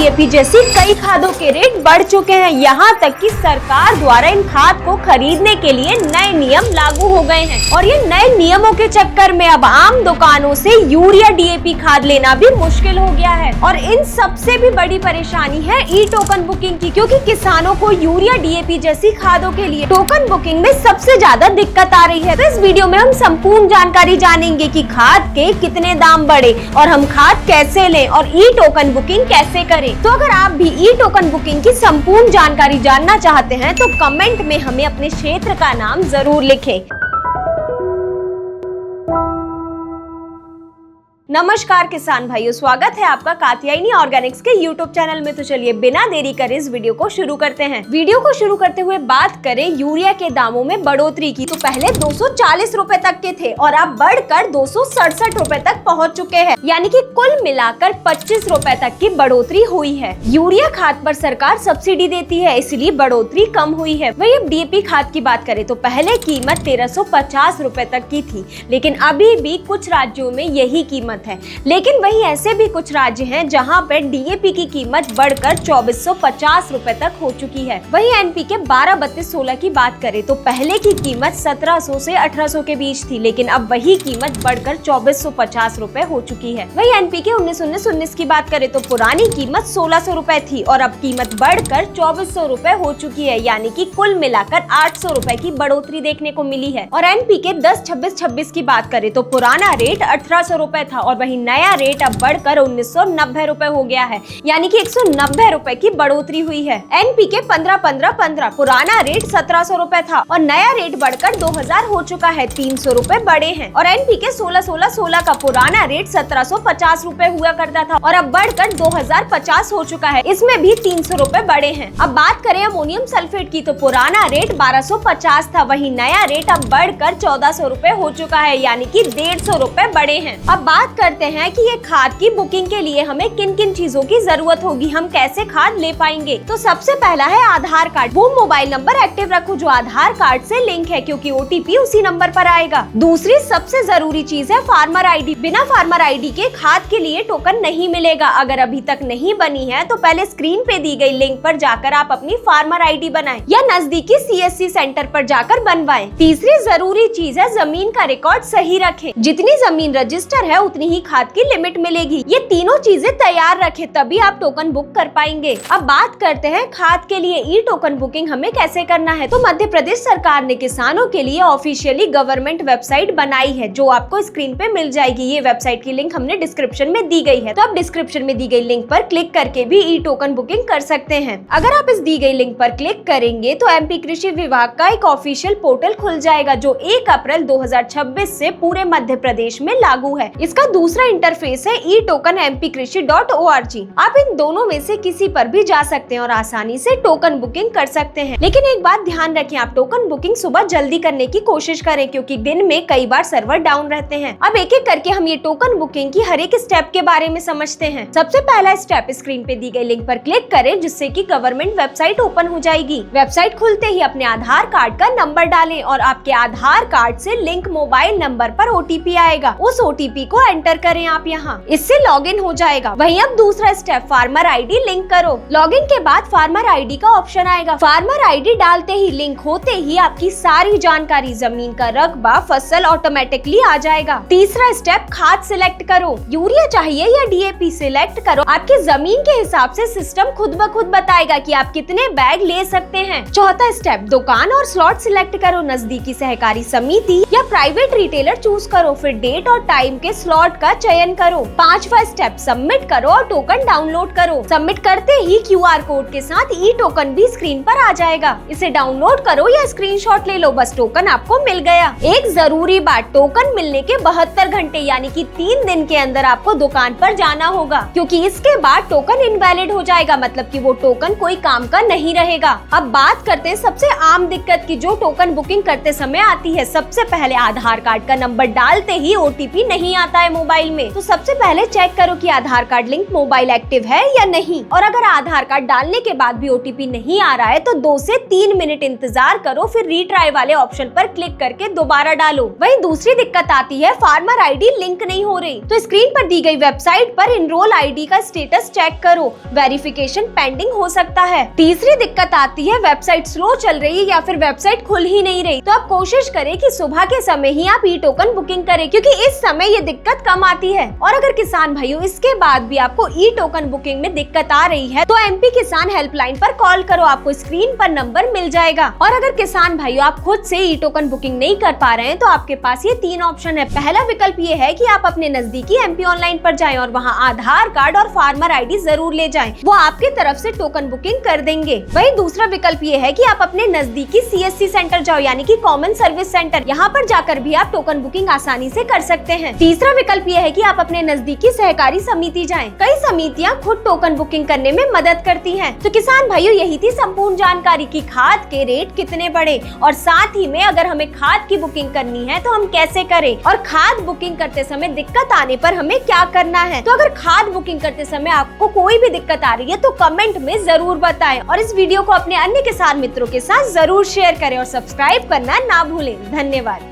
DAP जैसी कई खादों के रेट बढ़ चुके हैं। यहाँ तक कि सरकार द्वारा इन खाद को खरीदने के लिए नए नियम लागू हो गए हैं और ये नए नियमों के चक्कर में अब आम दुकानों से यूरिया डीएपी खाद लेना भी मुश्किल हो गया है। और इन सबसे भी बड़ी परेशानी है ई टोकन बुकिंग की, क्योंकि किसानों को यूरिया डीएपी जैसी खादों के लिए टोकन बुकिंग में सबसे ज्यादा दिक्कत आ रही है। तो इस वीडियो में हम संपूर्ण जानकारी जानेंगे कि खाद के कितने दाम बढ़े और हम खाद कैसे लें और ई टोकन बुकिंग कैसे करें। तो अगर आप भी ई टोकन बुकिंग की संपूर्ण जानकारी जानना चाहते हैं तो कमेंट में हमें अपने क्षेत्र का नाम जरूर लिखें। नमस्कार किसान भाइयों, स्वागत है आपका कात्यायनी ऑर्गेनिक्स के यूट्यूब चैनल में। तो चलिए बिना देरी करे इस वीडियो को शुरू करते हैं। वीडियो को शुरू करते हुए बात करें यूरिया के दामों में बढ़ोतरी की, तो पहले 240 रुपए तक के थे और अब बढ़कर 267 रुपए तक पहुंच चुके हैं, यानी कि कुल मिलाकर 25 रुपए तक की बढ़ोतरी हुई है। यूरिया खाद पर सरकार सब्सिडी देती है, इसलिए बढ़ोतरी कम हुई है। वही अब डीएपी खाद की बात करें तो पहले कीमत 1350 रुपए तक की थी, लेकिन अभी भी कुछ राज्यों में यही कीमत है। लेकिन वही ऐसे भी कुछ राज्य हैं जहां पर डीएपी की कीमत बढ़कर 2450 रुपए तक हो चुकी है। वही एनपीके 12-32-16 की बात करें तो पहले की कीमत 1700 से 1800 के बीच थी, लेकिन अब वही कीमत बढ़कर 2450 रुपए हो चुकी है। वही एनपीके 19-19 की बात करें तो पुरानी कीमत 1600 रुपए थी और अब कीमत बढ़कर 2400 रुपए हो चुकी है, यानी कि कुल मिलाकर 800 रुपए की बढ़ोतरी देखने को मिली है। और एनपीके 10-26-26 की बात करें तो पुराना रेट 1800 रुपए था और वही नया रेट अब बढ़कर 1990 रुपए हो गया है, यानी कि 190 रुपए की बढ़ोतरी हुई है। एनपीके 15-15-15 पुराना रेट 1700 रुपए था और नया रेट बढ़कर 2000 हो चुका है, 300 रुपए बढ़े हैं। और एनपीके 16-16-16 का पुराना रेट 1750 रुपए हुआ करता था और अब बढ़कर 2050 हो चुका है, इसमें भी 300 रुपए बढ़े हैं। अब बात करें अमोनियम सल्फेट की तो पुराना रेट 1250 था, वही नया रेट अब बढ़कर 1400 रुपए हो चुका है, यानी कि 150 रुपए बढ़े हैं। अब बात करते हैं कि ये खाद की बुकिंग के लिए हमें किन किन चीजों की जरूरत होगी, हम कैसे खाद ले पाएंगे। तो सबसे पहला है आधार कार्ड। वो मोबाइल नंबर एक्टिव रखो जो आधार कार्ड से लिंक है, क्योंकि ओटीपी उसी नंबर पर आएगा। दूसरी सबसे जरूरी चीज है फार्मर आईडी। बिना फार्मर आईडी के खाद के लिए टोकन नहीं मिलेगा। अगर अभी तक नहीं बनी है तो पहले स्क्रीन पे दी गई लिंक पर जाकर आप अपनी फार्मर आईडी बनाएं या नजदीकी सीएससी सेंटर पर जाकर बनवाएं। तीसरी जरूरी चीज है जमीन का रिकॉर्ड सही रखें। जितनी जमीन रजिस्टर है उतनी ही खाद की लिमिट मिलेगी। ये तीनों चीजें तैयार रखें, तभी आप टोकन बुक कर पाएंगे। अब बात करते हैं खाद के लिए ई टोकन बुकिंग हमें कैसे करना है। तो मध्य प्रदेश सरकार ने किसानों के लिए ऑफिशियली गवर्नमेंट वेबसाइट बनाई है, जो आपको स्क्रीन पे मिल जाएगी। ये वेबसाइट की लिंक हमने डिस्क्रिप्शन में दी गई है, तो आप डिस्क्रिप्शन में दी गई लिंक पर क्लिक करके भी ई टोकन बुकिंग कर सकते हैं। अगर आप इस दी गई लिंक पर क्लिक करेंगे तो एमपी कृषि विभाग का एक ऑफिशियल पोर्टल खुल जाएगा, जो 1 अप्रैल 2026 से पूरे मध्य प्रदेश में लागू है। इसका दूसरा इंटरफेस है e-tokenmpkrisi.org। आप इन दोनों में से किसी पर भी जा सकते हैं और आसानी से टोकन बुकिंग कर सकते हैं। लेकिन एक बात ध्यान रखें, आप टोकन बुकिंग सुबह जल्दी करने की कोशिश करें, क्योंकि दिन में कई बार सर्वर डाउन रहते हैं। अब एक एक करके हम ये टोकन बुकिंग की हर एक स्टेप के बारे में समझते हैं। सबसे पहला स्टेप, स्क्रीन पे दी गई लिंक पर क्लिक करें, जिससे कि गवर्नमेंट वेबसाइट ओपन हो जाएगी। वेबसाइट खुलते ही अपने आधार कार्ड का नंबर डालें और आपके आधार कार्ड से लिंक मोबाइल नंबर पर ओटीपी आएगा, उस ओटीपी को एंटर करें आप यहाँ, इससे लॉगिन हो जाएगा। वहीं अब दूसरा स्टेप, फार्मर आईडी लिंक करो। लॉगिन के बाद फार्मर आईडी का ऑप्शन आएगा। फार्मर आईडी डालते ही लिंक होते ही आपकी सारी जानकारी, जमीन का रकबा, फसल ऑटोमेटिकली आ जाएगा। तीसरा स्टेप, खाद सिलेक्ट करो। यूरिया चाहिए या डीएपी सिलेक्ट करो। आपकी जमीन के हिसाब से सिस्टम खुद ब खुद बताएगा कि आप कितने बैग ले सकते हैं। चौथा स्टेप, दुकान और स्लॉट सिलेक्ट करो। नजदीकी सहकारी समिति या प्राइवेट रिटेलर चूज करो, फिर डेट और टाइम के स्लॉट का चयन करो। पांचवा स्टेप, सबमिट करो और टोकन डाउनलोड करो। सबमिट करते ही क्यूआर कोड के साथ ई टोकन भी स्क्रीन पर आ जाएगा। इसे डाउनलोड करो या स्क्रीनशॉट ले लो, बस टोकन आपको मिल गया। एक जरूरी बात, टोकन मिलने के 72 घंटे यानी कि 3 दिन के अंदर आपको दुकान पर जाना होगा, क्योंकि इसके बाद टोकन इनवैलिड हो जाएगा, मतलब कि वो टोकन कोई काम का नहीं रहेगा। अब बात करते हैं सबसे आम दिक्कत की, जो टोकन बुकिंग करते समय आती है। सबसे पहले आधार कार्ड का नंबर डालते ही ओटीपी नहीं आता है मोबाइल में। तो सबसे पहले चेक करो कि आधार कार्ड लिंक मोबाइल एक्टिव है या नहीं, और अगर आधार कार्ड डालने के बाद भी OTP नहीं आ रहा है तो 2 से 3 मिनट इंतजार करो, फिर रीट्राई वाले ऑप्शन पर क्लिक करके दोबारा डालो। वहीं दूसरी दिक्कत आती है फार्मर ID लिंक नहीं हो रही, तो स्क्रीन पर दी गई वेबसाइट पर एनरोल ID का स्टेटस चेक करो, वेरिफिकेशन पेंडिंग हो सकता है। तीसरी दिक्कत आती है वेबसाइट स्लो चल रही है या फिर वेबसाइट खुल ही नहीं रही, तो आप कोशिश करें कि सुबह के समय ही आप ई-टोकन बुकिंग करें, क्योंकि इस समय ये दिक्कत कम आती है। और अगर किसान भाइयों इसके बाद भी आपको ई-टोकन बुकिंग में दिक्कत आ रही है तो MP किसान हेल्पलाइन पर कॉल करो, आपको स्क्रीन पर नंबर मिल जाएगा। और अगर किसान भाइयों आप खुद से ई-टोकन बुकिंग नहीं कर पा रहे हैं तो आपके पास ये 3 ऑप्शन है। पहला विकल्प ये है कि आप अपने नजदीकी MP ऑनलाइन पर जाएं और वहां आधार कार्ड और फार्मर ID जरूर ले जाएं, वो आपकी तरफ से टोकन बुकिंग कर देंगे। वहीं दूसरा विकल्प ये है कि आप अपने नजदीकी CSC सेंटर जाओ, यानी कि कॉमन सर्विस सेंटर, यहाँ पर जाकर भी आप टोकन बुकिंग आसानी से कर सकते हैं। तीसरा विकल्प ये है कि आप अपने नजदीकी सहकारी समिति जाएं, कई समितियाँ खुद टोकन बुकिंग करने में मदद करती हैं। तो किसान भाइयों यही थी संपूर्ण जानकारी की खाद के रेट कितने बढ़े, और साथ ही में अगर हमें खाद की बुकिंग करनी है तो हम कैसे करें, और खाद बुकिंग करते समय दिक्कत आने पर हमें क्या करना है। तो अगर खाद बुकिंग करते समय आपको कोई भी दिक्कत आ रही है तो कमेंट में जरूर बताएं, और इस वीडियो को अपने अन्य किसान मित्रों के साथ जरूर शेयर करें और सब्सक्राइब करना ना भूलें। धन्यवाद।